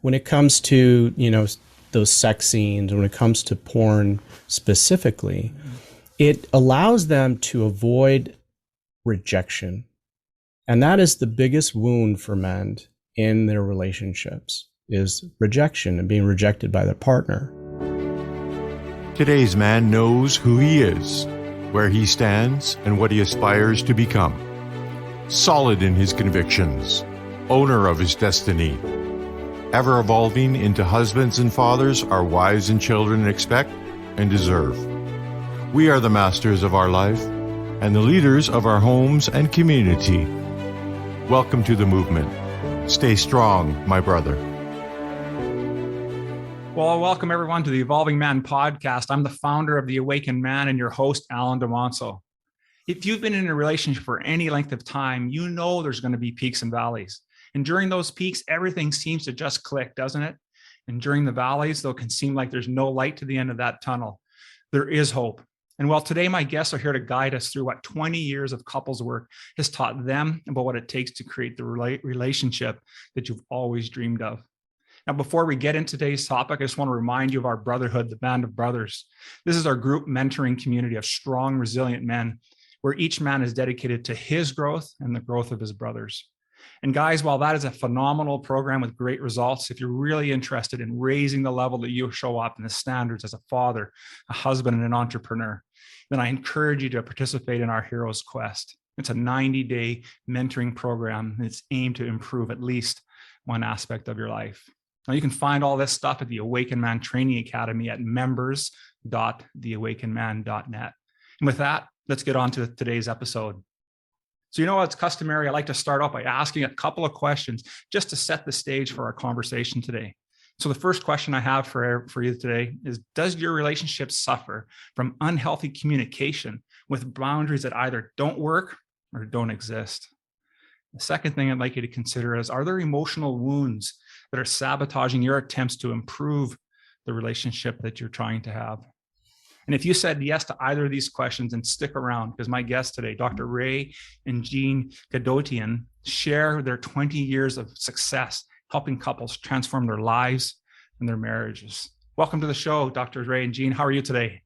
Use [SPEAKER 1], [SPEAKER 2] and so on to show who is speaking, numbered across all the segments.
[SPEAKER 1] when it comes to, those sex scenes, when it comes to porn specifically, it allows them to avoid rejection. And that is the biggest wound for men in their relationships, is rejection and being rejected by their partner.
[SPEAKER 2] Today's man knows who he is, where he stands, and what he aspires to become. Solid in his convictions, owner of his destiny, ever evolving into husbands and fathers our wives and children expect and deserve. We are the masters of our life and the leaders of our homes and community. Welcome to the movement. Stay strong, my brother.
[SPEAKER 3] Well, welcome everyone to the Evolving Man podcast. I'm the founder of The Awakened Man and your host, Alan DeMonso. If you've been in a relationship for any length of time, you know there's going to be peaks and valleys. And during those peaks, everything seems to just click, doesn't it? And during the valleys, though, it can seem like there's no light to the end of that tunnel. There is hope. And while today my guests are here to guide us through what 20 years of couples work has taught them about what it takes to create the relationship that you've always dreamed of. Now, before we get into today's topic, I just want to remind you of our brotherhood, the Band of Brothers. This is our group mentoring community of strong, resilient men, where each man is dedicated to his growth and the growth of his brothers. And guys, while that is a phenomenal program with great results, if you're really interested in raising the level that you show up in the standards as a father, a husband, and an entrepreneur, then I encourage you to participate in our Heroes Quest. It's a 90-day mentoring program that's aimed to improve at least one aspect of your life. Now, you can find all this stuff at the Awakened Man Training Academy at members.theawakenedman.net. And with that, let's get on to today's episode. So, it's customary. I like to start off by asking a couple of questions just to set the stage for our conversation today. So the first question I have for you today is, does your relationship suffer from unhealthy communication with boundaries that either don't work or don't exist? The second thing I'd like you to consider is, are there emotional wounds that are sabotaging your attempts to improve the relationship that you're trying to have? And if you said yes to either of these questions, and stick around, because my guests today, Dr. Ray and Jean Kadkhodaian, share their 20 years of success helping couples transform their lives and their marriages. Welcome to the show, Dr. Ray and Jean. How are you today?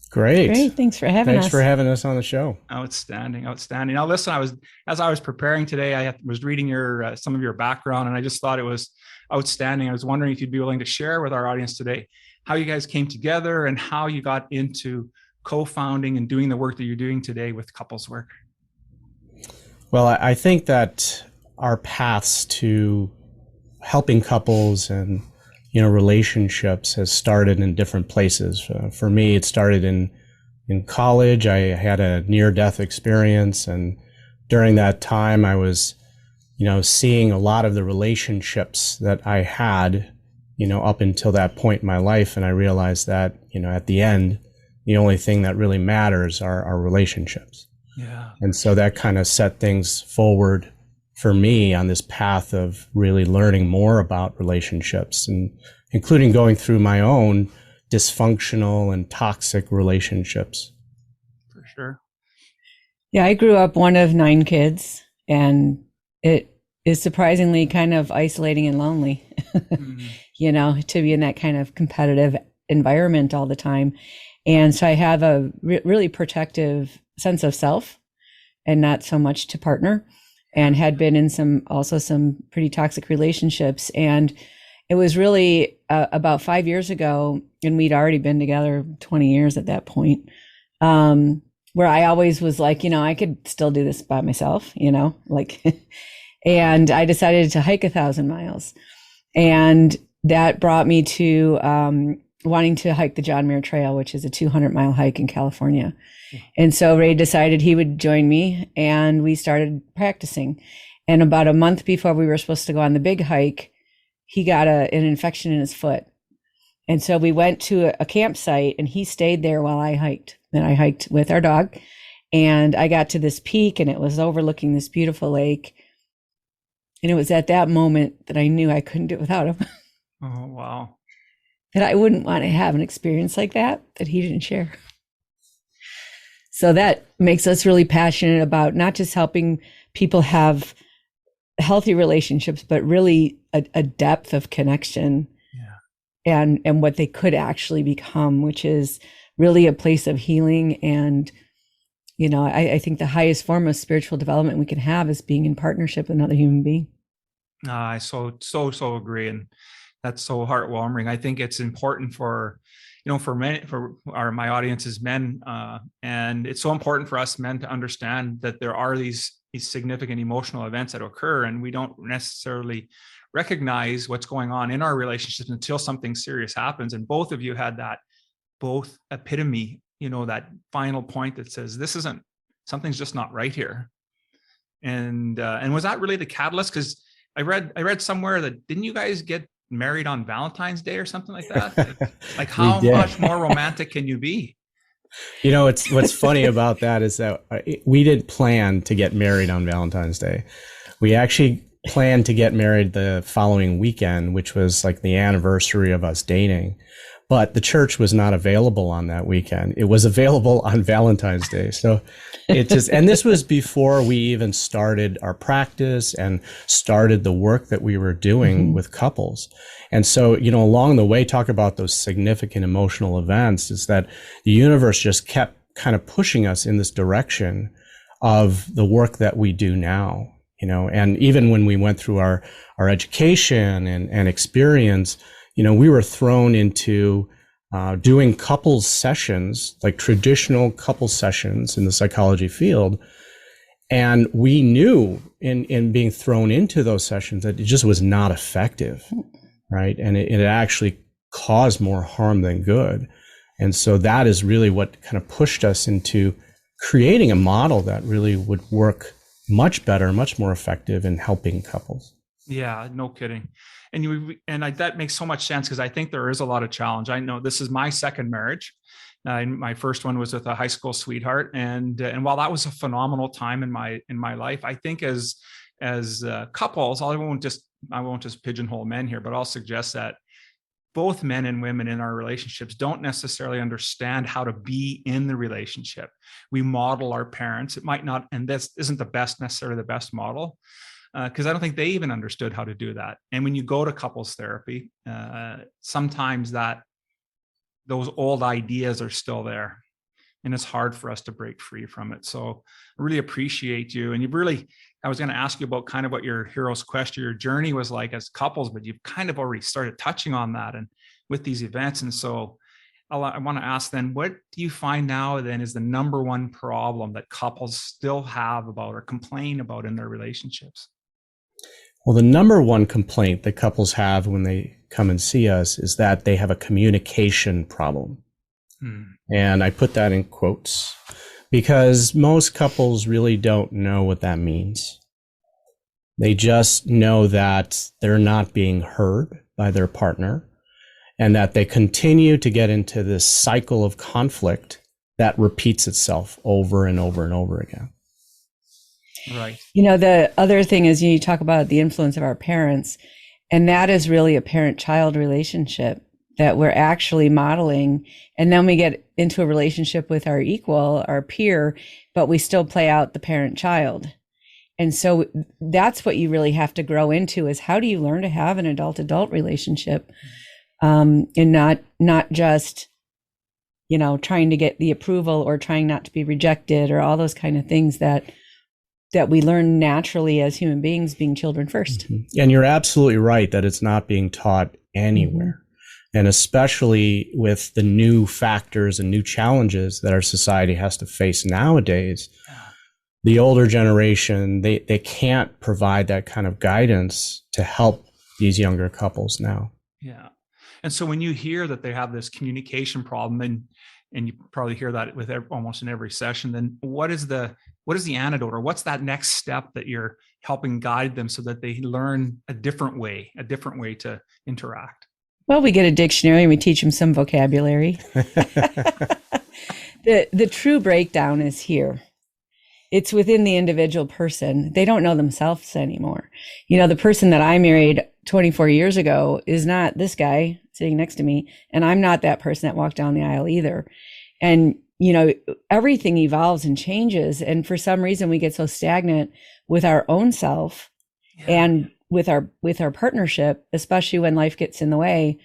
[SPEAKER 1] Great.
[SPEAKER 4] Thanks for having us.
[SPEAKER 1] Thanks for having us on the show.
[SPEAKER 3] Outstanding. Now, listen, as I was preparing today, I was reading some of your background, and I just thought it was outstanding. I was wondering if you'd be willing to share with our audience today how you guys came together and how you got into co-founding and doing the work that you're doing today with couples work.
[SPEAKER 1] Well, I think that our paths to helping couples and relationships has started in different places. For me, it started in college. I had a near-death experience, and during that time, I was, seeing a lot of the relationships that I had, up until that point in my life, and I realized that, at the end, the only thing that really matters are our relationships.
[SPEAKER 3] Yeah.
[SPEAKER 1] And so that kind of set things forward for me on this path of really learning more about relationships, and including going through my own dysfunctional and toxic relationships.
[SPEAKER 3] For sure.
[SPEAKER 4] Yeah, I grew up one of 9 kids, and it is surprisingly kind of isolating and lonely, to be in that kind of competitive environment all the time. And so I have a really protective sense of self and not so much to partner, and had been in some pretty toxic relationships. And it was really about 5 years ago, and we'd already been together 20 years at that point, where I always was like, I could still do this by myself, and I decided to hike 1,000 miles. And that brought me to wanting to hike the John Muir Trail, which is a 200-mile hike in California. And so Ray decided he would join me, and we started practicing. And about a month before we were supposed to go on the big hike, he got an infection in his foot. And so we went to a campsite, and he stayed there while I hiked. And I hiked with our dog, and I got to this peak, and it was overlooking this beautiful lake. And it was at that moment that I knew I couldn't do it without him.
[SPEAKER 3] Oh, wow.
[SPEAKER 4] That I wouldn't want to have an experience like that he didn't share. So that makes us really passionate about not just helping people have healthy relationships, but really a depth of connection, and what they could actually become, which is really a place of healing. And, I think the highest form of spiritual development we can have is being in partnership with another human being.
[SPEAKER 3] I so agree. And that's so heartwarming. I think it's important for my audience is men. And it's so important for us men to understand that there are these significant emotional events that occur, and we don't necessarily recognize what's going on in our relationships until something serious happens. And both of you had that epitome, that final point that says, something's just not right here. And was that really the catalyst? Because I read somewhere that, didn't you guys get married on Valentine's Day or something like that? Like how much more romantic can you be?
[SPEAKER 1] What's funny about that is that we didn't plan to get married on Valentine's Day. We actually planned to get married the following weekend, which was like the anniversary of us dating. But the church was not available on that weekend. It was available on Valentine's Day. So and this was before we even started our practice and started the work that we were doing with couples. And so, along the way, talk about those significant emotional events, is that the universe just kept kind of pushing us in this direction of the work that we do now, and even when we went through our education and experience, we were thrown into doing couples sessions, like traditional couple sessions in the psychology field. And we knew in being thrown into those sessions that it just was not effective, right? And it actually caused more harm than good. And so that is really what kind of pushed us into creating a model that really would work much better, much more effective in helping couples.
[SPEAKER 3] Yeah, no kidding. That makes so much sense, because I think there is a lot of challenge. I know this is my second marriage. My first one was with a high school sweetheart, and while that was a phenomenal time in my life, I think as couples, I won't just pigeonhole men here, but I'll suggest that both men and women in our relationships don't necessarily understand how to be in the relationship. We model our parents. It might not, and this isn't necessarily the best model. Because I don't think they even understood how to do that. And when you go to couples therapy, sometimes those old ideas are still there, and it's hard for us to break free from it. So I really appreciate you. And I was going to ask you about kind of what your hero's quest, your journey was like as couples, but you've kind of already started touching on that and with these events. And so I want to ask then, what do you find now then is the number one problem that couples still have about or complain about in their relationships?
[SPEAKER 1] Well, the number one complaint that couples have when they come and see us is that they have a communication problem. And I put that in quotes because most couples really don't know what that means. They just know that they're not being heard by their partner, and that they continue to get into this cycle of conflict that repeats itself over and over and over again.
[SPEAKER 3] Right.
[SPEAKER 4] The other thing is you talk about the influence of our parents, and that is really a parent-child relationship that we're actually modeling. And then we get into a relationship with our equal, our peer, but we still play out the parent-child. And so that's what you really have to grow into, is how do you learn to have an adult-adult relationship, and not just, trying to get the approval or trying not to be rejected or all those kind of things that we learn naturally as human beings, being children first.
[SPEAKER 1] And you're absolutely right that it's not being taught anywhere. And especially with the new factors and new challenges that our society has to face nowadays, the older generation, they can't provide that kind of guidance to help these younger couples now.
[SPEAKER 3] Yeah. And so when you hear that they have this communication problem, and you probably hear that with almost in every session, then what is the antidote, or what's that next step that you're helping guide them so that they learn a different way to interact?
[SPEAKER 4] Well, we get a dictionary and we teach them some vocabulary. The true breakdown is here. It's within the individual person. They don't know themselves anymore. The person that I married 24 years ago is not this guy sitting next to me, and I'm not that person that walked down the aisle either. And everything evolves and changes, and for some reason we get so stagnant with our own self and with our partnership, especially when life gets in the way.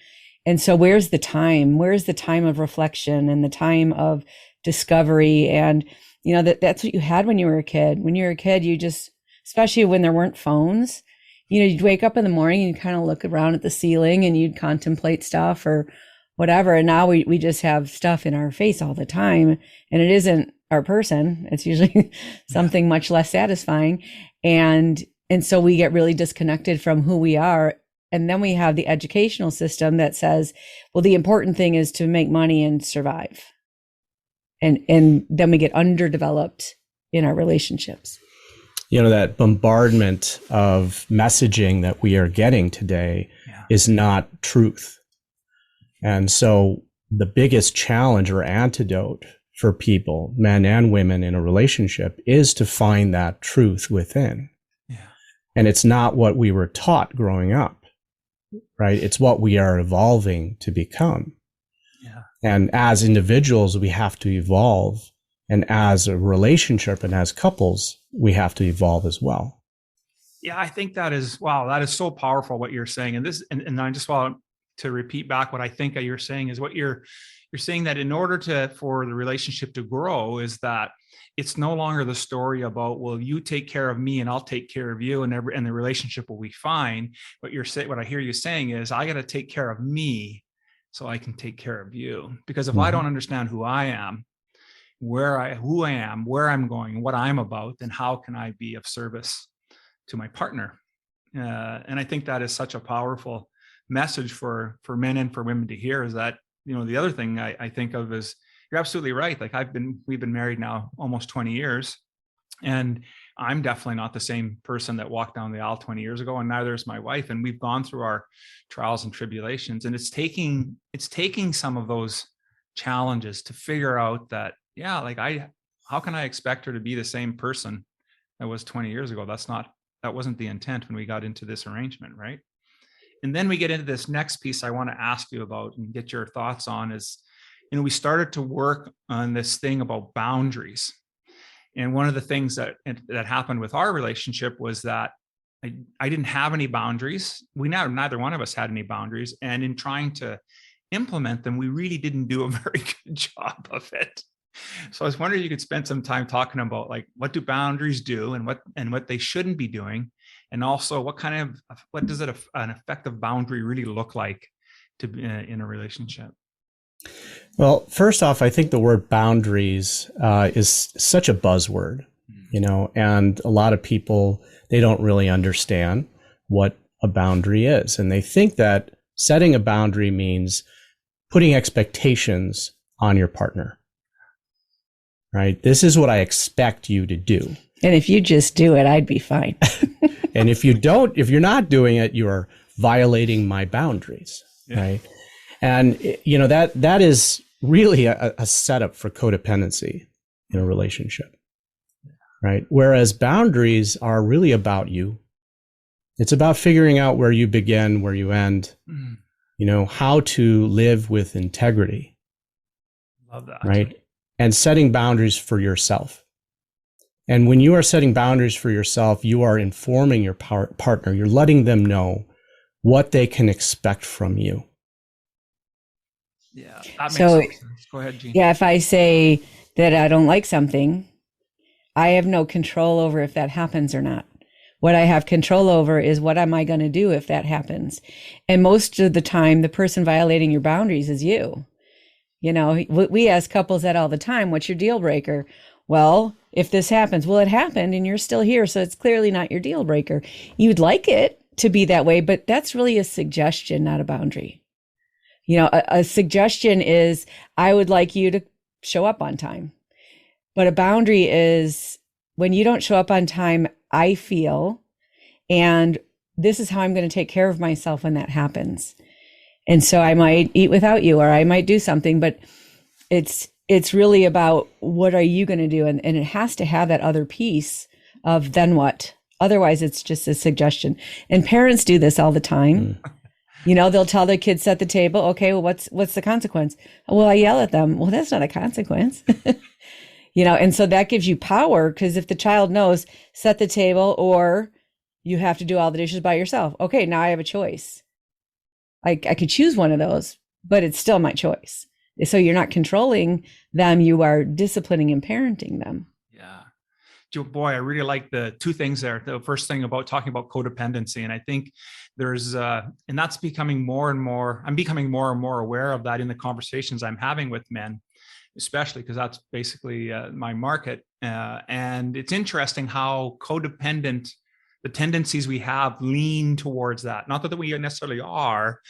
[SPEAKER 4] And so where's the time? Where's the time of reflection and the time of discovery? And, that's what you had when you were a kid. When you were a kid, you just, especially when there weren't phones, you'd wake up in the morning and you kind of look around at the ceiling and you'd contemplate stuff or whatever. And now we just have stuff in our face all the time, and it isn't our person. It's usually something much less satisfying. And so we get really disconnected from who we are. And then we have the educational system that says, well, the important thing is to make money and survive. And then we get underdeveloped in our relationships.
[SPEAKER 1] That bombardment of messaging that we are getting today is not truth. And so the biggest challenge or antidote for people, men and women in a relationship, is to find that truth within. Yeah. And it's not what we were taught growing up, right? It's what we are evolving to become. Yeah. And as individuals, we have to evolve. And as a relationship and as couples, we have to evolve as well.
[SPEAKER 3] Yeah, I think that is so powerful what you're saying. And I just want to repeat back what I think you're saying is what you're saying, that in order for the relationship to grow, is that it's no longer the story about, well, you take care of me and I'll take care of you and the relationship will be fine. What I hear you saying is, I got to take care of me so I can take care of you. Because if I don't understand who I am, who I am, where I'm going, what I'm about, then how can I be of service to my partner? And I think that is such a powerful message for men and for women to hear, is that, the other thing I think of is, you're absolutely right. Like we've been married now almost 20 years, and I'm definitely not the same person that walked down the aisle 20 years ago, and neither is my wife. And we've gone through our trials and tribulations, and it's taking some of those challenges to figure out that, how can I expect her to be the same person that was 20 years ago? That wasn't the intent when we got into this arrangement, right? And then we get into this next piece I want to ask you about and get your thoughts on is, we started to work on this thing about boundaries. And one of the things that happened with our relationship was that I didn't have any boundaries. Neither one of us had any boundaries. And in trying to implement them, we really didn't do a very good job of it. So I was wondering if you could spend some time talking about, like, what do boundaries do and what they shouldn't be doing? And also what does an effective boundary really look like in a relationship?
[SPEAKER 1] Well, first off, I think the word boundaries is such a buzzword, and a lot of people, they don't really understand what a boundary is. And they think that setting a boundary means putting expectations on your partner, right? This is what I expect you to do.
[SPEAKER 4] And if you just do it, I'd be fine.
[SPEAKER 1] And if you're not doing it, you're violating my boundaries, right? And, that is really a setup for codependency in a relationship, right? Whereas boundaries are really about you. It's about figuring out where you begin, where you end, how to live with integrity.
[SPEAKER 3] Love that.
[SPEAKER 1] Right? And setting boundaries for yourself. And when you are setting boundaries for yourself, you are informing your partner. You're letting them know what they can expect from you.
[SPEAKER 3] Yeah, that makes sense. Go ahead, Jean.
[SPEAKER 4] Yeah, if I say that I don't like something, I have no control over if that happens or not. What I have control over is, what am I going to do if that happens? And most of the time, the person violating your boundaries is you. We ask couples that all the time. What's your deal breaker? Well, if this happens, well, it happened and you're still here, so it's clearly not your deal breaker. You'd like it to be that way, but that's really a suggestion, not a boundary. A suggestion is, I would like you to show up on time. But a boundary is, when you don't show up on time, I feel, and this is how I'm going to take care of myself when that happens. And so I might eat without you, or I might do something, but it's really about, what are you going to do? And it has to have that other piece of, then what? Otherwise, it's just a suggestion. And parents do this all the time. They'll tell their kids, set the table. Okay, well, what's the consequence? Well, I yell at them. Well, that's not a consequence. And so that gives you power, because if the child knows, set the table, or you have to do all the dishes by yourself. Okay, now I have a choice. I could choose one of those, but it's still my choice. So you're not controlling them, you are disciplining and parenting them.
[SPEAKER 3] Yeah. Boy, I really like the two things there. The first thing about talking about codependency. And I think there's, and that's becoming more and more, I'm becoming more and more aware of that in the conversations I'm having with men, especially because that's basically my market. And it's interesting how codependent the tendencies we have lean towards that. Not that we necessarily are,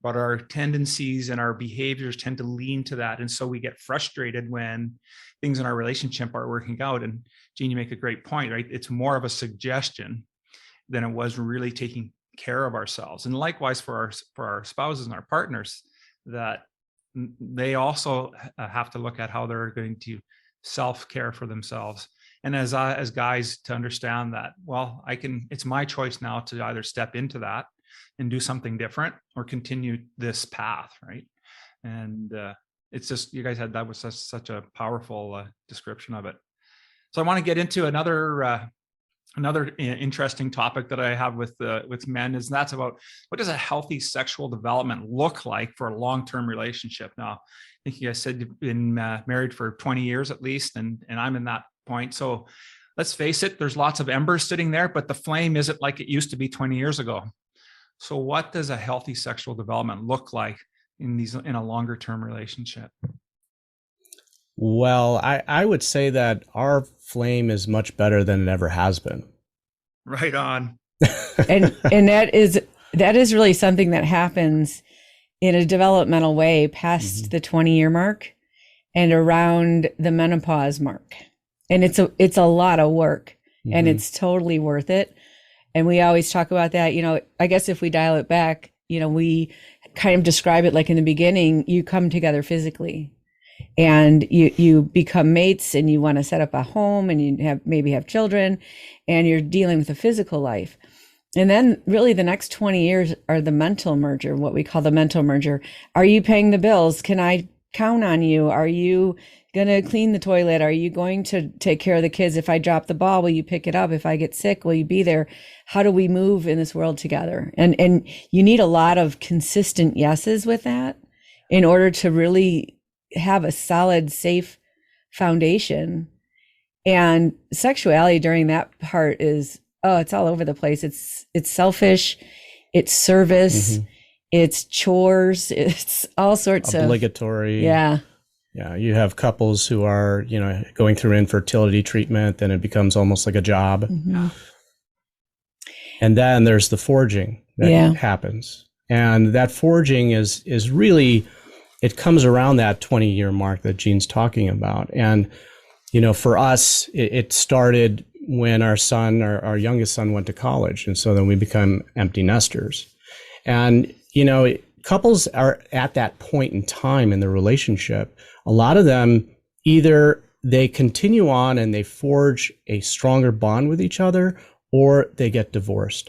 [SPEAKER 3] but our tendencies and our behaviors tend to lean to that. And so we get frustrated when things in our relationship are working out. And Jean, you make a great point, right? It's more of a suggestion than it was really taking care of ourselves. And likewise for our spouses and our partners, that they also have to look at how they're going to self-care for themselves. And as guys, to understand that, well, it's my choice now to either step into that and do something different or continue this path, right? And it's just, you guys that was such a powerful description of it. So I want to get into another interesting topic that I have with men, is that's about what does a healthy sexual development look like for a long-term relationship. Now, I think you guys said you've been married for 20 years at least, and I'm in that point. So let's face it, there's lots of embers sitting there, but the flame isn't like it used to be 20 years ago. So what does a healthy sexual development look like in a longer term relationship?
[SPEAKER 1] Well, I would say that our flame is much better than it ever has been.
[SPEAKER 3] Right on.
[SPEAKER 4] and that is really something that happens in a developmental way past the 20-year mark and around the menopause mark. And it's a lot of work, and it's totally worth it. And we always talk about that, I guess if we dial it back, we kind of describe it like in the beginning, you come together physically and you become mates and you want to set up a home and you maybe have children and you're dealing with a physical life. And then really the next 20 years are the mental merger, what we call the mental merger. Are you paying the bills? Can I count on you? Are you going to clean the toilet? Are you going to take care of the kids? If I drop the ball, will you pick it up? If I get sick, will you be there? How do we move in this world together? And you need a lot of consistent yeses with that in order to really have a solid, safe foundation. And sexuality during that part is, it's all over the place. It's selfish, it's service, it's chores, it's all sorts of
[SPEAKER 1] obligatory.
[SPEAKER 4] Yeah.
[SPEAKER 1] Yeah, you have couples who are, going through infertility treatment, then it becomes almost like a job. And then there's the forging that happens. And that forging is really, it comes around that 20-year mark that Jean's talking about. And, for us, it started when our youngest son went to college. And so then we become empty nesters. And, couples are at that point in time in the relationship. A lot of them, either they continue on and they forge a stronger bond with each other, or they get divorced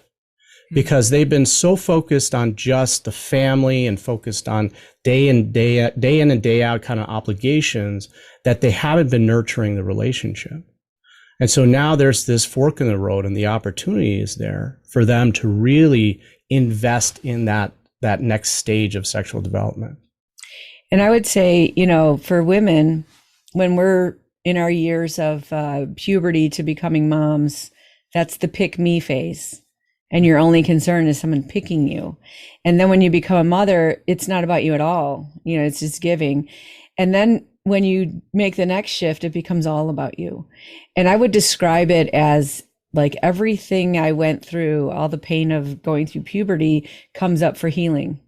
[SPEAKER 1] because they've been so focused on just the family and focused on day in and day out kind of obligations that they haven't been nurturing the relationship. And so now there's this fork in the road, and the opportunity is there for them to really invest in that next stage of sexual development.
[SPEAKER 4] And I would say, for women, when we're in our years of puberty to becoming moms, that's the pick me phase. And your only concern is someone picking you. And then when you become a mother, it's not about you at all. It's just giving. And then when you make the next shift, it becomes all about you. And I would describe it as like everything I went through, all the pain of going through puberty comes up for healing.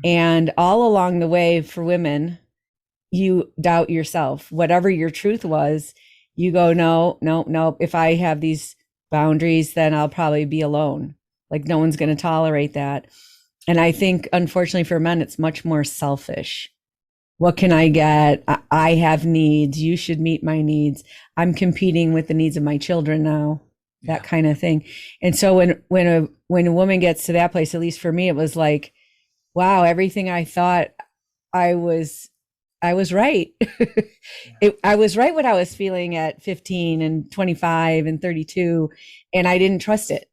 [SPEAKER 4] And all along the way for women, you doubt yourself. Whatever your truth was, you go, no. If I have these boundaries, then I'll probably be alone. Like no one's going to tolerate that. And I think, unfortunately for men, it's much more selfish. What can I get? I have needs. You should meet my needs. I'm competing with the needs of my children now. That kind of thing. And so when a woman gets to that place, at least for me, it was like, wow, everything I thought I was right. I was right what I was feeling at 15 and 25 and 32, and I didn't trust it.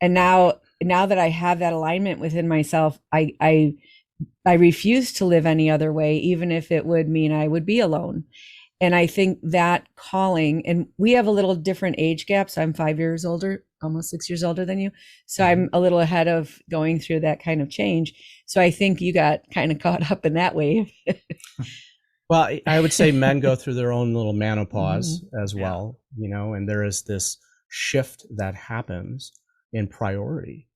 [SPEAKER 4] And now that I have that alignment within myself, I refuse to live any other way, even if it would mean I would be alone. And I think that calling, and we have a little different age gap. So I'm 5 years older, almost 6 years older than you. So I'm a little ahead of going through that kind of change. So I think you got kind of caught up in that wave.
[SPEAKER 1] Well, I would say men go through their own little menopause as well, you know, and there is this shift that happens in priority.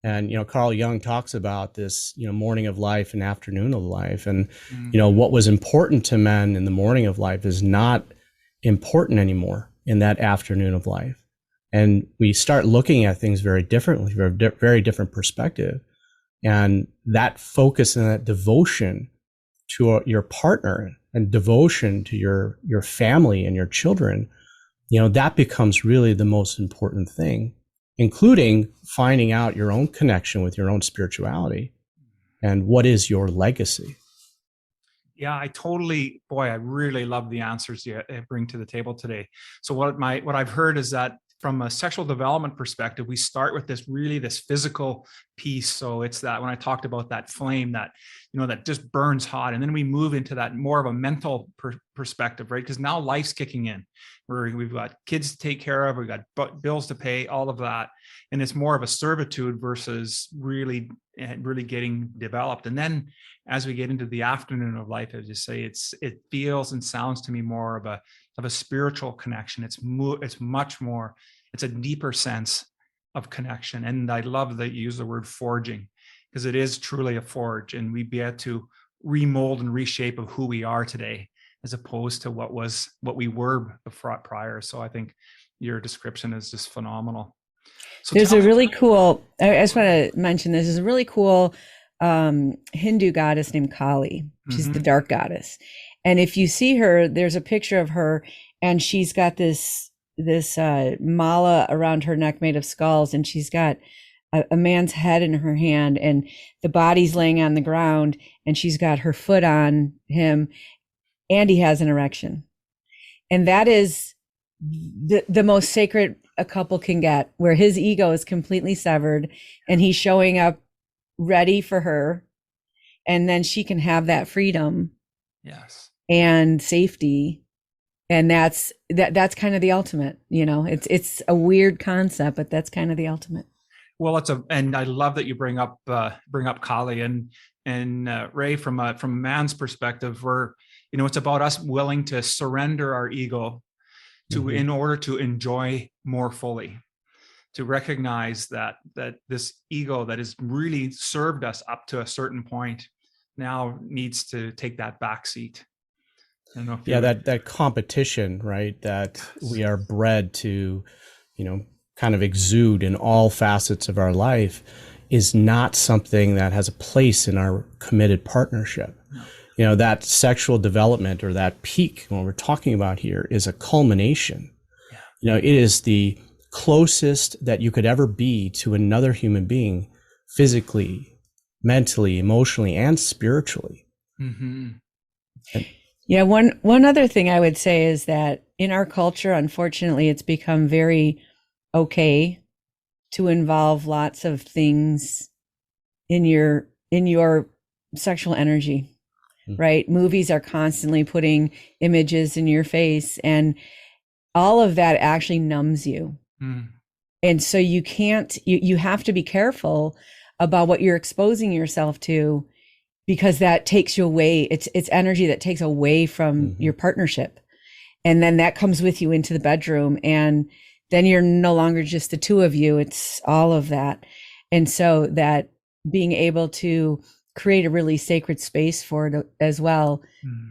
[SPEAKER 1] And, you know, Carl Jung talks about this, you know, morning of life and afternoon of life. And, you know, what was important to men in the morning of life is not important anymore in that afternoon of life. And we start looking at things very differently, very different perspective. And that focus and that devotion to your partner and devotion to your family and your children, you know, that becomes really the most important thing, including finding out your own connection with your own spirituality and what is your legacy.
[SPEAKER 3] Yeah, I really love the answers you bring to the table today. So what I've heard is that from a sexual development perspective, we start with this physical piece. So it's that when I talked about that flame that, you know, that just burns hot. And then we move into that more of a mental perspective, right? Because now life's kicking in. We've got kids to take care of, we've got bills to pay, all of that. And it's more of a servitude versus really getting developed. And then as we get into the afternoon of life, as you say, it feels and sounds to me more of a spiritual connection. It's much more, it's a deeper sense of connection. And I love that you use the word forging, because it is truly a forge, and we get to remold and reshape of who we are today, as opposed to what we were prior. So I think your description is just phenomenal. So
[SPEAKER 4] there's a really cool, I just want to mention this, is a really cool Hindu goddess named Kali. She's the dark goddess. And if you see her, there's a picture of her, and she's got this mala around her neck made of skulls, and she's got a man's head in her hand, and the body's laying on the ground, and she's got her foot on him, and he has an erection. And that is the most sacred a couple can get, where his ego is completely severed, and he's showing up ready for her, and then she can have that freedom. Yes. And safety. And that's kind of the ultimate, you know. It's a weird concept, but that's kind of the ultimate.
[SPEAKER 3] Well, and I love that you bring up Kali and Ray, from a man's perspective, where, you know, it's about us willing to surrender our ego in order to enjoy more fully, to recognize that this ego that has really served us up to a certain point now needs to take that back seat.
[SPEAKER 1] That competition, right, that we are bred to, you know, kind of exude in all facets of our life, is not something that has a place in our committed partnership. No. You know, that sexual development, or that peak, what we're talking about here, is a culmination. Yeah. You know, it is the closest that you could ever be to another human being, physically, mentally, emotionally, and spiritually.
[SPEAKER 4] Yeah, one other thing I would say is that in our culture, unfortunately, it's become very okay to involve lots of things in your sexual energy, right? Movies are constantly putting images in your face, and all of that actually numbs you. And so you have to be careful about what you're exposing yourself to, because that takes you away. It's energy that takes away from your partnership. And then that comes with you into the bedroom, and then you're no longer just the two of you, it's all of that. And so that being able to create a really sacred space for it as well,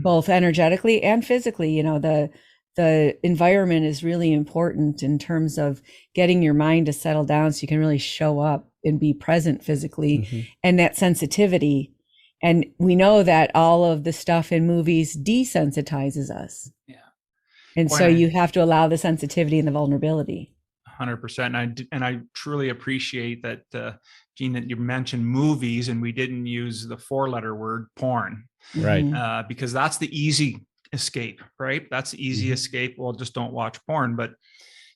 [SPEAKER 4] both energetically and physically, you know, the environment is really important in terms of getting your mind to settle down so you can really show up and be present physically, and that sensitivity. And we know that all of the stuff in movies desensitizes us. Yeah. And so you have to allow the sensitivity and the vulnerability.
[SPEAKER 3] 100%. And I truly appreciate that, Jean, that you mentioned movies and we didn't use the 4-letter word porn.
[SPEAKER 1] Right.
[SPEAKER 3] Because that's the easy escape, right? That's the easy escape. Well, just don't watch porn. But,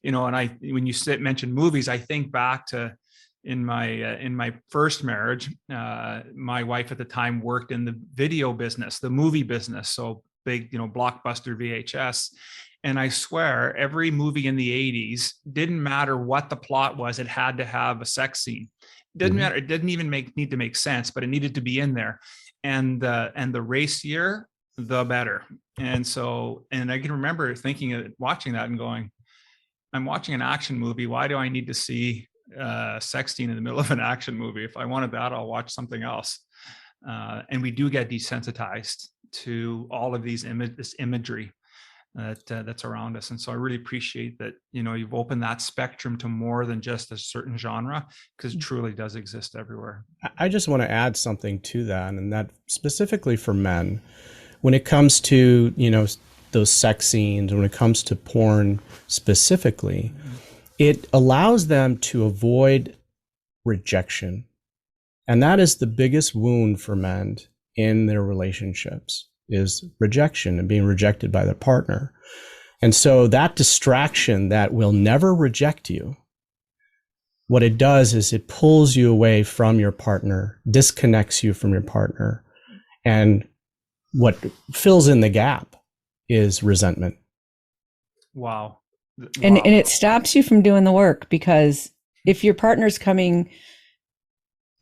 [SPEAKER 3] you know, and when you mention movies, I think back to in my first marriage, my wife at the time worked in the video business, the movie business. So big, blockbuster VHS. And I swear every movie in the 80s, didn't matter what the plot was, it had to have a sex scene. It didn't matter. It didn't even need to make sense, but it needed to be in there. And the racier, the better. And I can remember watching that and going, I'm watching an action movie. Why do I need to see a sex scene in the middle of an action movie? If I wanted that, I'll watch something else. And we do get desensitized to all of this imagery that's around us. And so I really appreciate that, you've opened that spectrum to more than just a certain genre, because it truly does exist everywhere.
[SPEAKER 1] I just want to add something to that, and that specifically for men, when it comes to, those sex scenes, when it comes to porn specifically, it allows them to avoid rejection. And that is the biggest wound for men in their relationships, is rejection and being rejected by their partner. And so that distraction that will never reject you, what it does is it pulls you away from your partner, disconnects you from your partner. And what fills in the gap is resentment.
[SPEAKER 3] Wow.
[SPEAKER 4] And it stops you from doing the work, because if your partner's coming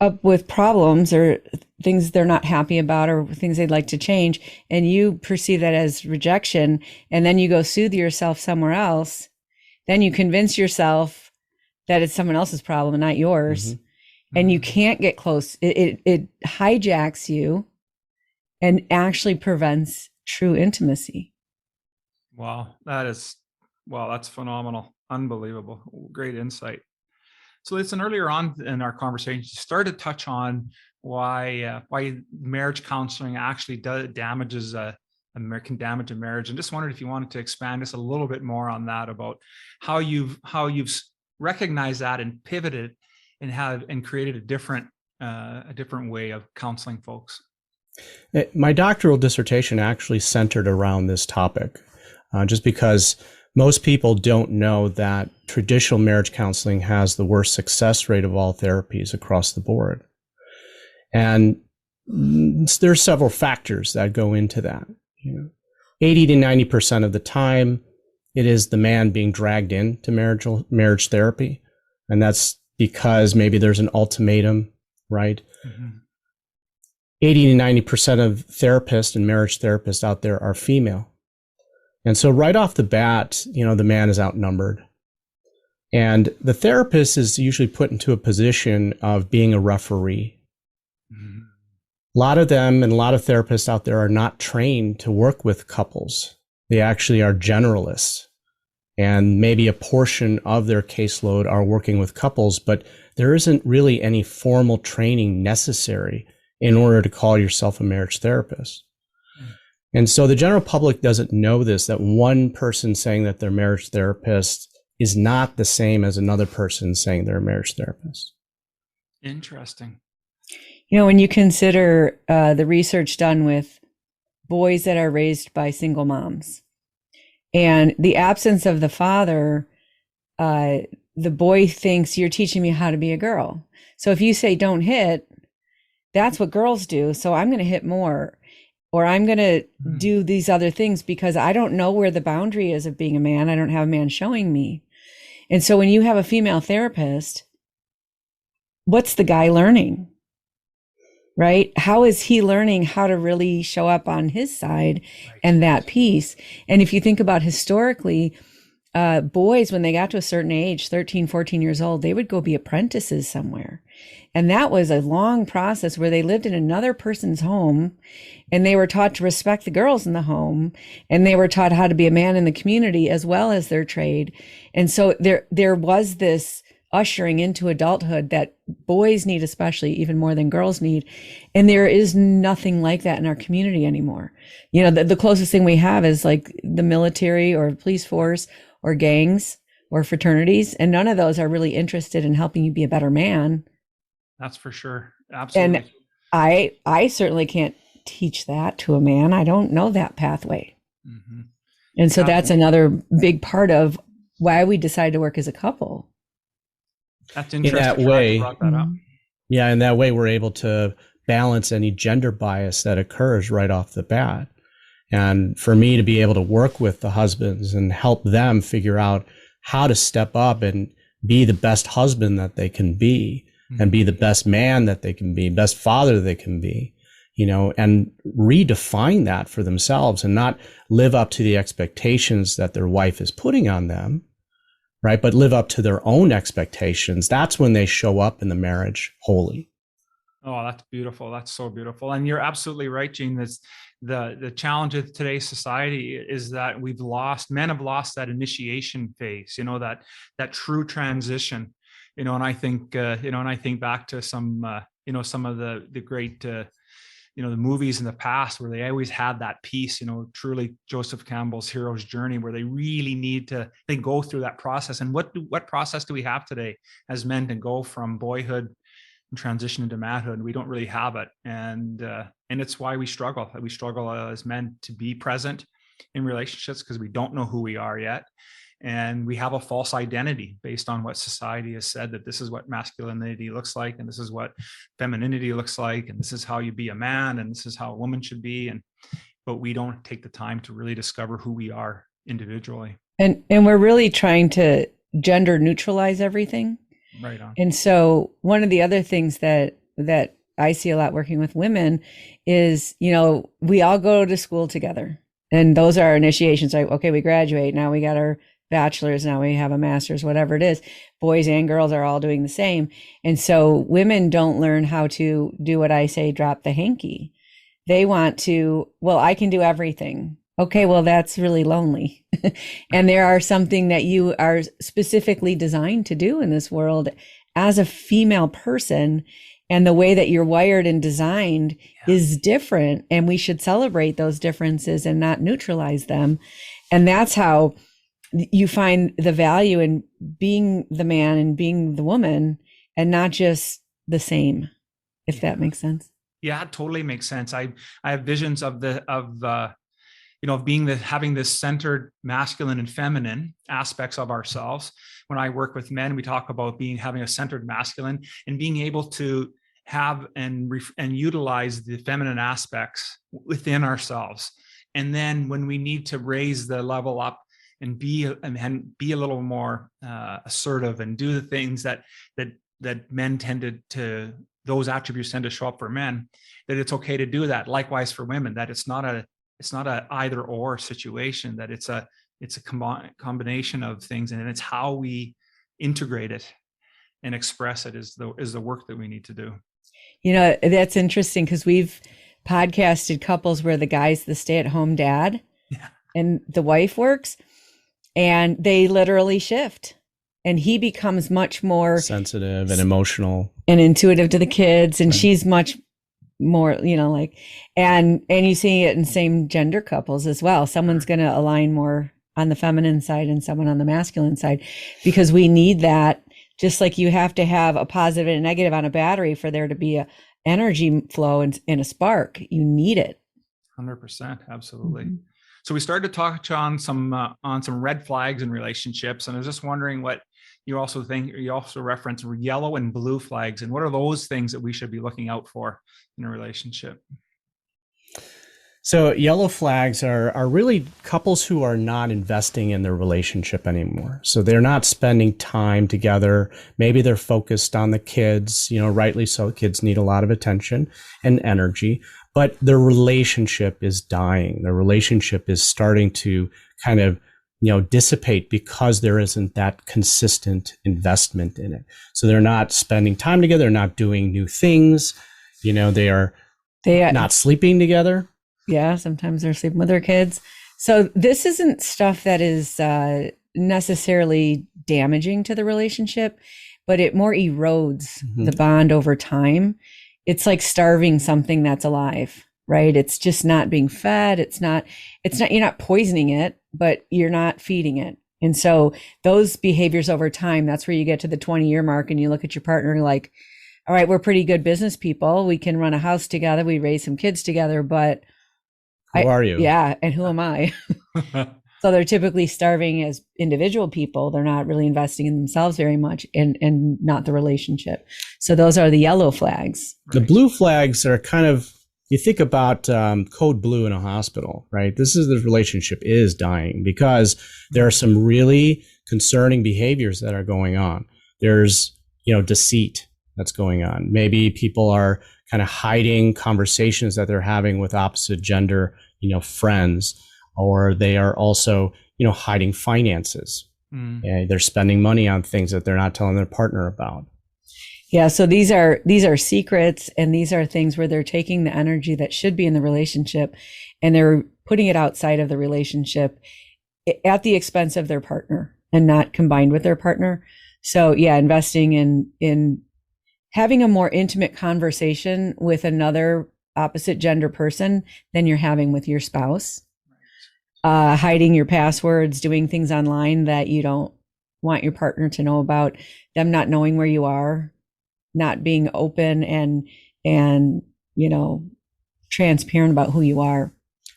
[SPEAKER 4] up with problems or things they're not happy about or things they'd like to change, and you perceive that as rejection, and then you go soothe yourself somewhere else, then you convince yourself that it's someone else's problem and not yours. And you can't get close. It hijacks you and actually prevents true intimacy.
[SPEAKER 3] Wow. That's phenomenal. Unbelievable. Great insight. So listen, earlier on in our conversation, you started to touch on why marriage counseling actually can damage a marriage. And just wondered if you wanted to expand just a little bit more on that, about how you've recognized that and pivoted and created a different way of counseling folks.
[SPEAKER 1] My doctoral dissertation actually centered around this topic, just because most people don't know that traditional marriage counseling has the worst success rate of all therapies across the board. And there's several factors that go into that. 80 to 90% of the time, it is the man being dragged into marriage therapy. And that's because maybe there's an ultimatum, right? 80 to 90% of therapists and marriage therapists out there are female. And so right off the bat, the man is outnumbered. And the therapist is usually put into a position of being a referee. A lot of them and a lot of therapists out there are not trained to work with couples. They actually are generalists. And maybe a portion of their caseload are working with couples, but there isn't really any formal training necessary in order to call yourself a marriage therapist. And so the general public doesn't know this, that one person saying that they're a marriage therapist is not the same as another person saying they're a marriage therapist.
[SPEAKER 3] Interesting.
[SPEAKER 4] When you consider the research done with boys that are raised by single moms and the absence of the father, the boy thinks you're teaching me how to be a girl. So if you say don't hit, that's what girls do. So I'm going to hit more. Or I'm going to do these other things because I don't know where the boundary is of being a man. I don't have a man showing me. And so when you have a female therapist, what's the guy learning? Right? How is he learning how to really show up on his side and that piece? And if you think about historically, boys, when they got to a certain age, 13, 14 years old, they would go be apprentices somewhere. And that was a long process where they lived in another person's home and they were taught to respect the girls in the home and they were taught how to be a man in the community as well as their trade. And so there was this ushering into adulthood that boys need, especially even more than girls need. And there is nothing like that in our community anymore. The closest thing we have is like the military or police force or gangs or fraternities. And none of those are really interested in helping you be a better man.
[SPEAKER 3] That's for sure. Absolutely.
[SPEAKER 4] And I certainly can't teach that to a man. I don't know that pathway. And so that's another big part of why we decided to work as a couple.
[SPEAKER 3] That's interesting.
[SPEAKER 1] In that way,
[SPEAKER 3] you brought that up.
[SPEAKER 1] Yeah, in that way, we're able to balance any gender bias that occurs right off the bat. And for me to be able to work with the husbands and help them figure out how to step up and be the best husband that they can be, and be the best man that they can be, best father they can be, and redefine that for themselves and not live up to the expectations that their wife is putting on them, right? But live up to their own expectations. That's when they show up in the marriage wholly.
[SPEAKER 3] Oh, that's beautiful. That's so beautiful. And you're absolutely right, Jean. That's the challenge of today's society is that men have lost that initiation phase, that true transition, and I think back to some of the great, the movies in the past where they always had that piece, truly Joseph Campbell's hero's journey, where they really they go through that process. And what process do we have today as men to go from boyhood and transition into manhood? We don't really have it. And it's why we struggle. We struggle as men to be present in relationships because we don't know who we are yet. And we have a false identity based on what society has said, that this is what masculinity looks like, and this is what femininity looks like, and this is how you be a man, and this is how a woman should be. But we don't take the time to really discover who we are individually. And
[SPEAKER 4] we're really trying to gender neutralize everything.
[SPEAKER 3] Right on.
[SPEAKER 4] And so one of the other things that I see a lot working with women is, we all go to school together, and those are our initiations. Like, okay, we graduate. Now we got our bachelor's, now we have a master's, whatever it is. Boys and girls are all doing the same. And so women don't learn how to do what I say, drop the hanky. They want to, well, I can do everything. Okay, well, that's really lonely. And there are something that you are specifically designed to do in this world as a female person. And the way that you're wired and designed is different. And we should celebrate those differences and not neutralize them. And that's how you find the value in being the man and being the woman and not just the same, if that makes sense.
[SPEAKER 3] Yeah, it totally makes sense. I have visions of having this centered masculine and feminine aspects of ourselves. When I work with men, we talk about having a centered masculine and being able to have and utilize the feminine aspects within ourselves. And then when we need to raise the level up and be a little more assertive and do the things that men those attributes tend to show up for men, that it's okay to do that. Likewise for women, that it's not a either or situation, that it's a combination of things, and it's how we integrate it and express it is the work that we need to do.
[SPEAKER 4] That's interesting because we've podcasted couples where the guy's the stay-at-home dad and the wife works, and they literally shift, and he becomes much more
[SPEAKER 1] sensitive and emotional
[SPEAKER 4] and intuitive to the kids, and she's much more, and you see it in same gender couples as well. Someone's going to align more on the feminine side and someone on the masculine side, because we need that. Just like you have to have a positive and a negative on a battery for there to be a energy flow and a spark. You need it.
[SPEAKER 3] 100%. Absolutely. Mm-hmm. So we started to touch on some red flags in relationships. And I was just wondering what you also reference yellow and blue flags. And what are those things that we should be looking out for in a relationship?
[SPEAKER 1] So yellow flags are really couples who are not investing in their relationship anymore. So they're not spending time together. Maybe they're focused on the kids, rightly so. Kids need a lot of attention and energy, but their relationship is dying. Their relationship is starting to kind of, dissipate because there isn't that consistent investment in it. So they're not spending time together. They're not doing new things. They are not sleeping together.
[SPEAKER 4] Yeah, sometimes they're sleeping with their kids. So this isn't stuff that is necessarily damaging to the relationship, but it more erodes the bond over time. It's like starving something that's alive, right? It's just not being fed. It's not, you're not poisoning it, but you're not feeding it. And so those behaviors over time, that's where you get to the 20-year mark and you look at your partner like, all right, we're pretty good business people. We can run a house together. We raise some kids together, but
[SPEAKER 1] who are you?
[SPEAKER 4] Yeah. And who am I? So they're typically starving as individual people. They're not really investing in themselves very much and not the relationship. So those are the yellow flags.
[SPEAKER 1] The blue flags are kind of, you think about code blue in a hospital, right? The relationship is dying because there are some really concerning behaviors that are going on. There's, deceit that's going on. Maybe people are kind of hiding conversations that they're having with opposite gender, friends, or they are also, hiding finances. They're spending money on things that they're not telling their partner about.
[SPEAKER 4] Yeah. So these are secrets, and these are things where they're taking the energy that should be in the relationship and they're putting it outside of the relationship at the expense of their partner and not combined with their partner. So yeah, investing in having a more intimate conversation with another opposite gender person than you're having with your spouse. Hiding your passwords, doing things online that you don't want your partner to know about, them not knowing where you are, not being open and transparent about who you are.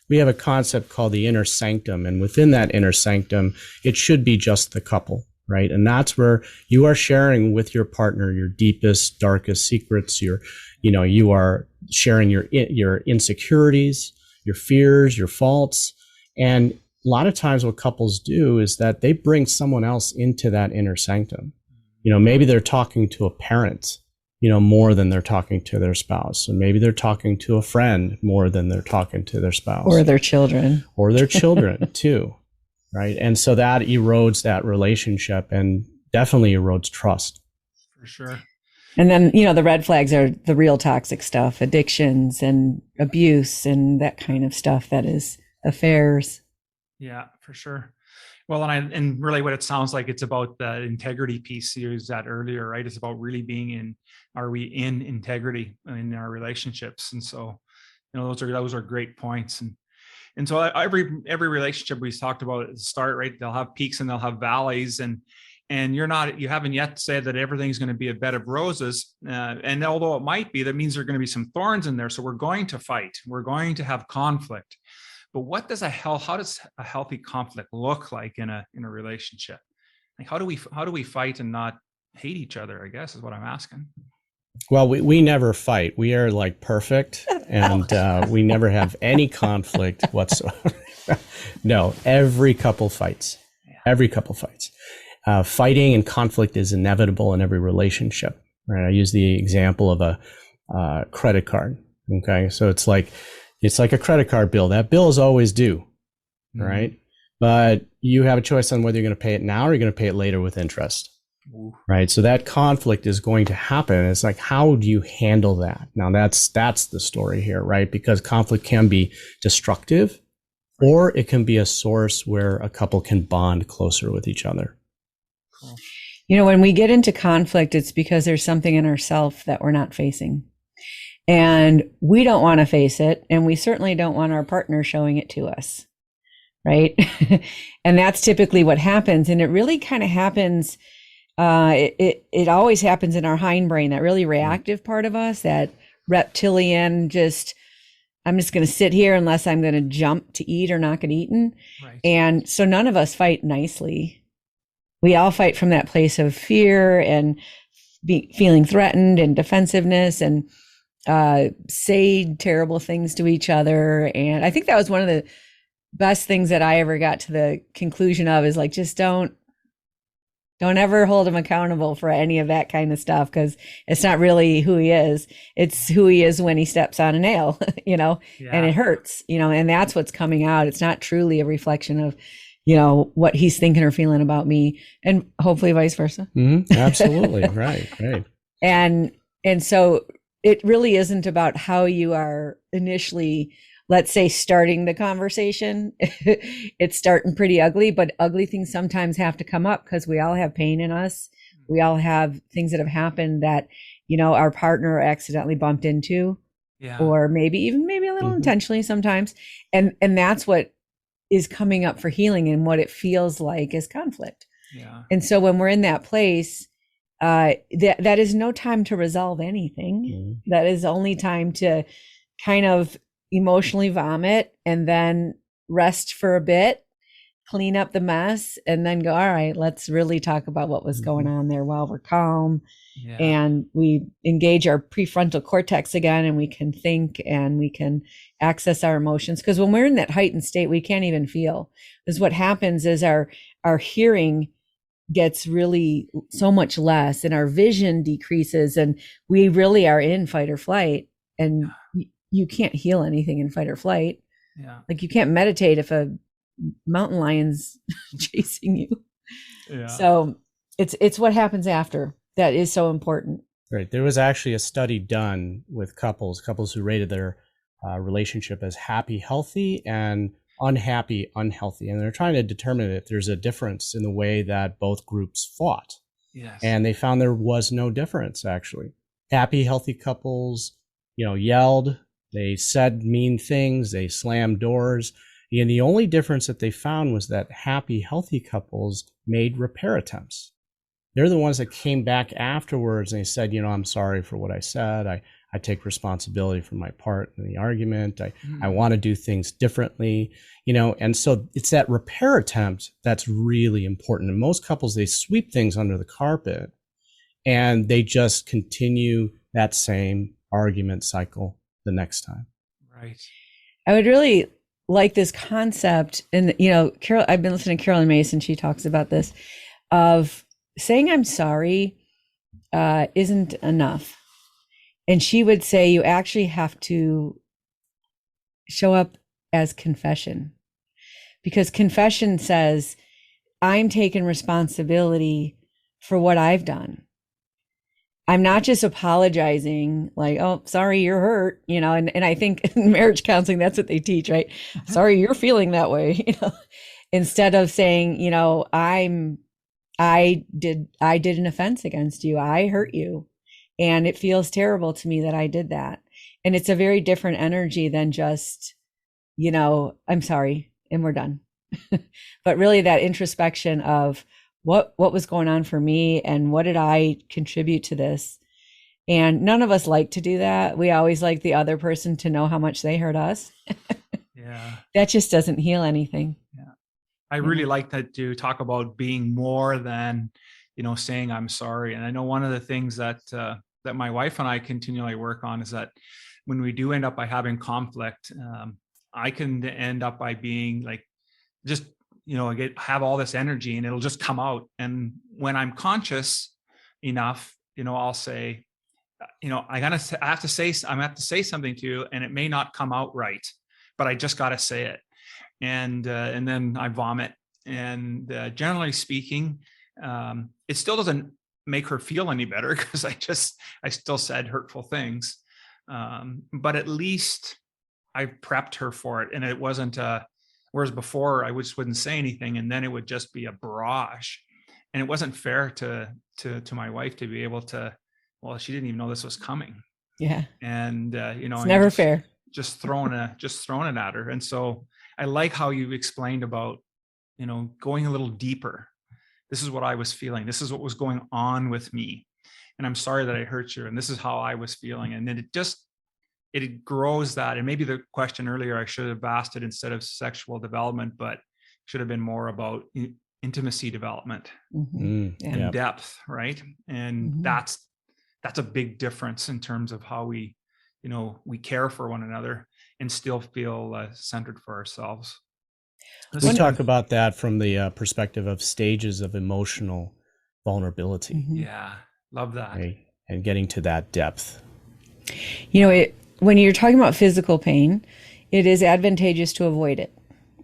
[SPEAKER 1] We have a concept called the inner sanctum, and within that inner sanctum, it should be just the couple, right? And that's where you are sharing with your partner your deepest, darkest secrets. You are sharing your insecurities, your fears, your faults. And a lot of times what couples do is that they bring someone else into that inner sanctum. Maybe they're talking to a parent, more than they're talking to their spouse. And maybe they're talking to a friend more than they're talking to their spouse.
[SPEAKER 4] Or their children.
[SPEAKER 1] Or their children too, right? And so that erodes that relationship and definitely erodes trust.
[SPEAKER 3] For sure.
[SPEAKER 4] And then, the red flags are the real toxic stuff, addictions and abuse and that kind of stuff that is affairs.
[SPEAKER 3] Yeah, for sure. Well, and really what it sounds like, it's about the integrity piece you used that earlier, right? It's about really are we in integrity in our relationships? And so, those are great points. And so every relationship we talked about at the start, right? They'll have peaks and they'll have valleys, and you haven't yet said that everything's going to be a bed of roses. And although it might be, that means there are going to be some thorns in there. So we're going to fight. We're going to have conflict. But how does a healthy conflict look like in a relationship? Like how do we fight and not hate each other, I guess is what I'm asking.
[SPEAKER 1] Well, we never fight. We are like perfect, and we never have any conflict whatsoever. No, every couple fights. Every couple fights. Fighting and conflict is inevitable in every relationship. Right? I use the example of a credit card. Okay, so it's like a credit card bill. That bill is always due, right? But you have a choice on whether you're going to pay it now or you're going to pay it later with interest, right? So that conflict is going to happen. It's like, how do you handle that? Now that's the story here, right? Because conflict can be destructive, or it can be a source where a couple can bond closer with each other.
[SPEAKER 3] Cool.
[SPEAKER 4] When we get into conflict, it's because there's something in ourselves that we're not facing. And we don't want to face it. And we certainly don't want our partner showing it to us. Right. And that's typically what happens. And it really kind of happens. It always happens in our hindbrain, that really reactive part of us, that reptilian, I'm just going to sit here unless I'm going to jump to eat or not get eaten. Right. And so none of us fight nicely. We all fight from that place of fear and feeling threatened and defensiveness and say terrible things to each other. And I think that was one of the best things that I ever got to the conclusion of, is like, just don't ever hold him accountable for any of that kind of stuff, because it's not really who he is. It's who he is when he steps on a nail, and it hurts, and that's what's coming out. It's not truly a reflection of, what he's thinking or feeling about me, and hopefully vice versa.
[SPEAKER 1] Mm-hmm. Absolutely. Right.
[SPEAKER 4] And so it really isn't about how you are initially, let's say, starting the conversation. It's starting pretty ugly, but ugly things sometimes have to come up because we all have pain in us. We all have things that have happened that, our partner accidentally bumped into, or maybe a little intentionally sometimes. And that's what is coming up for healing, and what it feels like is conflict.
[SPEAKER 3] Yeah.
[SPEAKER 4] And so when we're in that place, that is no time to resolve anything. Mm-hmm. That is only time to kind of emotionally vomit and then rest for a bit, clean up the mess and then go, all right, let's really talk about what was going on there while we're calm.
[SPEAKER 3] Yeah.
[SPEAKER 4] And we engage our prefrontal cortex again, and we can think and we can access our emotions. Because when we're in that heightened state, we can't even feel. Because what happens is our hearing gets really so much less, and our vision decreases, and we really are in fight or flight. And you can't heal anything in fight or flight.
[SPEAKER 3] Yeah.
[SPEAKER 4] Like you can't meditate if a mountain lion's chasing you.
[SPEAKER 3] Yeah.
[SPEAKER 4] So it's what happens after that is so important.
[SPEAKER 1] Right. There was actually a study done with couples who rated their relationship as happy, healthy, and unhappy, unhealthy. And they're trying to determine if there's a difference in the way that both groups fought.
[SPEAKER 3] Yes.
[SPEAKER 1] And they found there was no difference, actually. Happy, healthy couples, yelled, they said mean things, they slammed doors. And the only difference that they found was that happy, healthy couples made repair attempts. They're the ones that came back afterwards and they said, I'm sorry for what I said. I take responsibility for my part in the argument. I want to do things differently, and so it's that repair attempt that's really important. And most couples, they sweep things under the carpet and they just continue that same argument cycle the next time.
[SPEAKER 3] Right.
[SPEAKER 4] I would really like this concept. And, Carol, I've been listening to Carolyn Mason. She talks about this of saying I'm sorry isn't enough. And she would say you actually have to show up as confession, because confession says I'm taking responsibility for what I've done. I'm not just apologizing like, oh, sorry, you're hurt, and I think in marriage counseling, that's what they teach, right? Sorry, you're feeling that way, instead of saying, I did an offense against you. I hurt you. And it feels terrible to me that I did that. And it's a very different energy than just, I'm sorry, and we're done. But really that introspection of what was going on for me and what did I contribute to this? And none of us like to do that. We always like the other person to know how much they hurt us.
[SPEAKER 3] Yeah.
[SPEAKER 4] That just doesn't heal anything.
[SPEAKER 3] Yeah. I really like that you talk about being more than, saying I'm sorry. And I know one of the things that that my wife and I continually work on is that when we do end up by having conflict, I can end up by being like, just, have all this energy and it'll just come out. And when I'm conscious enough, I'll say, I have to say something to you, and it may not come out right, but I just got to say it. And then I vomit. And generally speaking, it still doesn't make her feel any better because I still said hurtful things. But at least I prepped her for it. And it wasn't, whereas before I just wouldn't say anything and then it would just be a barrage. And it wasn't fair to my wife to be able to, well, she didn't even know this was coming.
[SPEAKER 4] Yeah.
[SPEAKER 3] And,
[SPEAKER 4] it's never fair.
[SPEAKER 3] Just throwing it at her. And so I like how you explained about, going a little deeper. This is what I was feeling. This is what was going on with me. And I'm sorry that I hurt you. And this is how I was feeling. And then it grows that. And maybe the question earlier, I should have asked it instead of sexual development, but should have been more about intimacy development and depth. Right. And that's a big difference in terms of how we care for one another and still feel centered for ourselves.
[SPEAKER 1] We talk about that from the perspective of stages of emotional vulnerability.
[SPEAKER 3] Yeah, love that.
[SPEAKER 1] Right? And getting to that depth.
[SPEAKER 4] When you're talking about physical pain, it is advantageous to avoid it.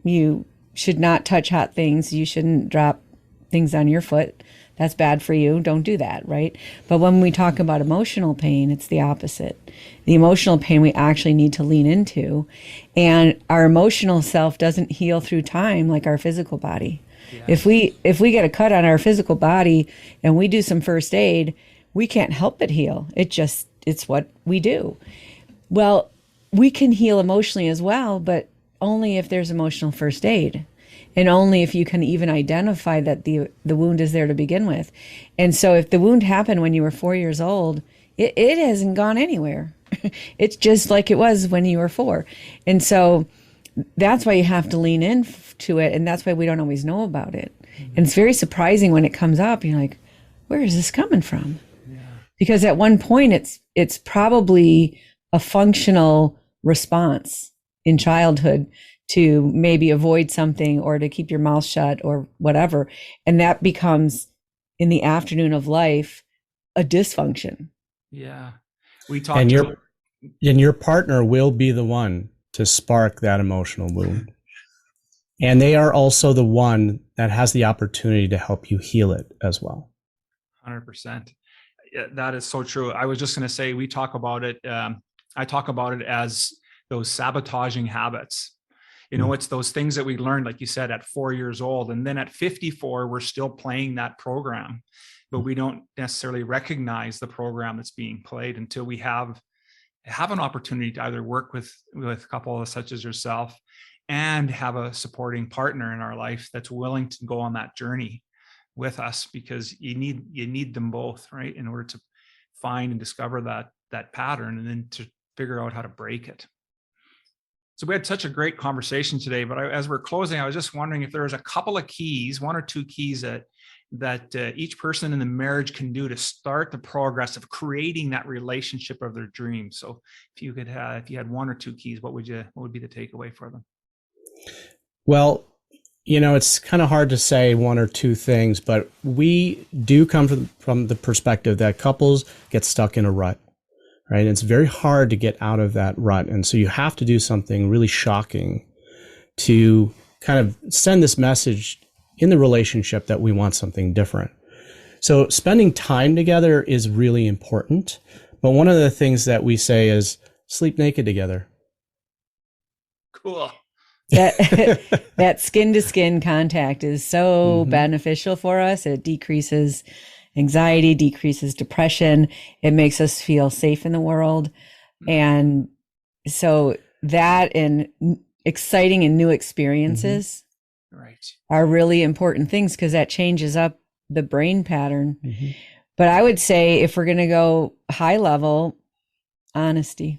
[SPEAKER 4] You should not touch hot things. You shouldn't drop things on your foot. That's bad for you. Don't do that, right? But when we talk about emotional pain, it's the opposite. The emotional pain we actually need to lean into. And our emotional self doesn't heal through time like our physical body. Yes. If we get a cut on our physical body and we do some first aid, we can't help but heal. It's what we do. Well, we can heal emotionally as well, but only if there's emotional first aid. And only if you can even identify that the wound is there to begin with. And so if the wound happened when you were 4 years old, it hasn't gone anywhere. It's just like it was when you were 4. And so that's why you have to lean into it. And that's why we don't always know about it. And it's very surprising when it comes up. You're like, where is this coming from? Yeah. Because at one point it's probably a functional response in childhood to maybe avoid something or to keep your mouth shut or whatever. And that becomes, in the afternoon of life, a dysfunction.
[SPEAKER 3] Yeah. We talked
[SPEAKER 1] and your partner will be the one to spark that emotional wound. And they are also the one that has the opportunity to help you heal it as well.
[SPEAKER 3] 100%. That is so true. I was just going to say, we talk about it. I talk about it as those sabotaging habits. You know, it's those things that we learned, like you said, at 4 years old. And then at 54, we're still playing that program, but we don't necessarily recognize the program that's being played until we have an opportunity to either work with a couple such as yourself and have a supporting partner in our life that's willing to go on that journey with us, because you need them both, right, in order to find and discover that pattern and then to figure out how to break it. So we had such a great conversation today, but as we're closing, I was just wondering if there was a couple of keys, 1 or 2 keys that each person in the marriage can do to start the progress of creating that relationship of their dreams. So if you had 1 or 2 keys, what would be the takeaway for them?
[SPEAKER 1] Well, you know, it's kind of hard to say 1 or 2 things, but we do come from the perspective that couples get stuck in a rut. Right. And it's very hard to get out of that rut. And so you have to do something really shocking to kind of send this message in the relationship that we want something different. So spending time together is really important. But one of the things that we say is sleep naked together.
[SPEAKER 3] Cool.
[SPEAKER 4] That skin to skin contact is so beneficial for us. It decreases anxiety, decreases depression. It makes us feel safe in the world. And so that and exciting and new experiences are really important things, because that changes up the brain pattern. But I would say, if we're going to go high level, honesty.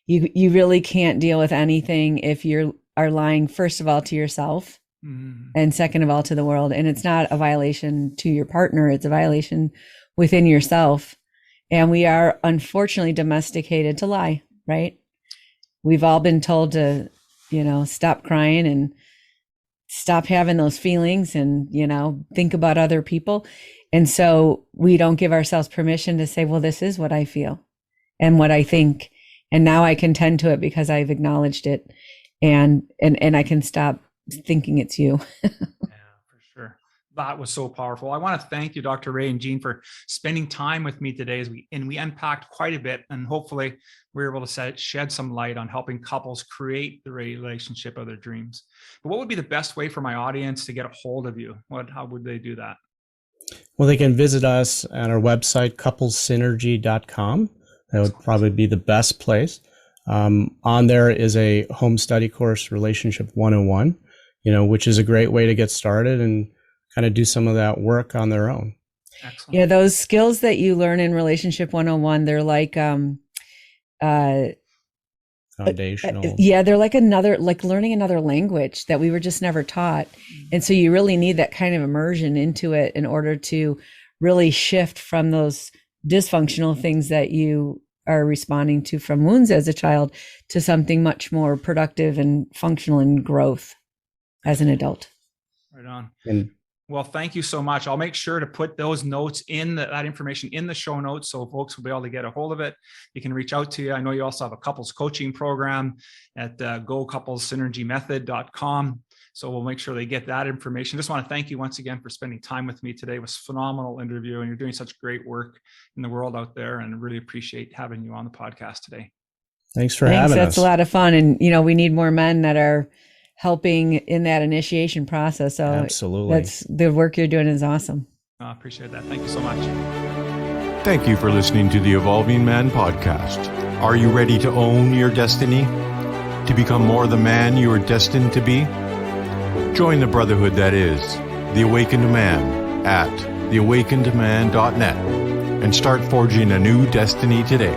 [SPEAKER 4] You really can't deal with anything if you are lying, first of all, to yourself. And second of all, to the world. And it's not a violation to your partner. It's a violation within yourself. And we are unfortunately domesticated to lie, right? We've all been told to, stop crying and stop having those feelings and, think about other people. And so we don't give ourselves permission to say, well, this is what I feel and what I think. And now I can tend to it because I've acknowledged it, and I can stop thinking it's you.
[SPEAKER 3] Yeah, for sure. That was so powerful. I want to thank you, Dr. Ray and Jean, for spending time with me today as we unpacked quite a bit, and hopefully we were able to shed some light on helping couples create the relationship of their dreams. But what would be the best way for my audience to get a hold of you? How would they do that?
[SPEAKER 1] Well, they can visit us at our website, couplessynergy.com. That would probably be the best place. On there is a home study course, Relationship 101, which is a great way to get started and kind of do some of that work on their own.
[SPEAKER 3] Excellent.
[SPEAKER 4] Yeah, those skills that you learn in Relationship 101, they're like
[SPEAKER 1] foundational.
[SPEAKER 4] They're like learning another language that we were just never taught. And so you really need that kind of immersion into it in order to really shift from those dysfunctional things that you are responding to from wounds as a child to something much more productive and functional in growth as an adult.
[SPEAKER 3] Right on. Well, thank you so much. I'll make sure to put those notes that information in the show notes, so folks will be able to get a hold of it. You can reach out to you. I know you also have a couples coaching program at gocouplessynergymethod.com. So we'll make sure they get that information. Just want to thank you once again for spending time with me today. It was a phenomenal interview, and you're doing such great work in the world out there, and I really appreciate having you on the podcast today.
[SPEAKER 1] Thanks for having us.
[SPEAKER 4] That's a lot of fun. And, we need more men that are helping in that initiation process. So
[SPEAKER 1] absolutely.
[SPEAKER 4] The work you're doing is awesome.
[SPEAKER 3] I appreciate that. Thank you so much.
[SPEAKER 2] Thank you for listening to the Evolving Man podcast. Are you ready to own your destiny? To become more the man you are destined to be? Join the brotherhood that is The Awakened Man at theawakenedman.net and start forging a new destiny today.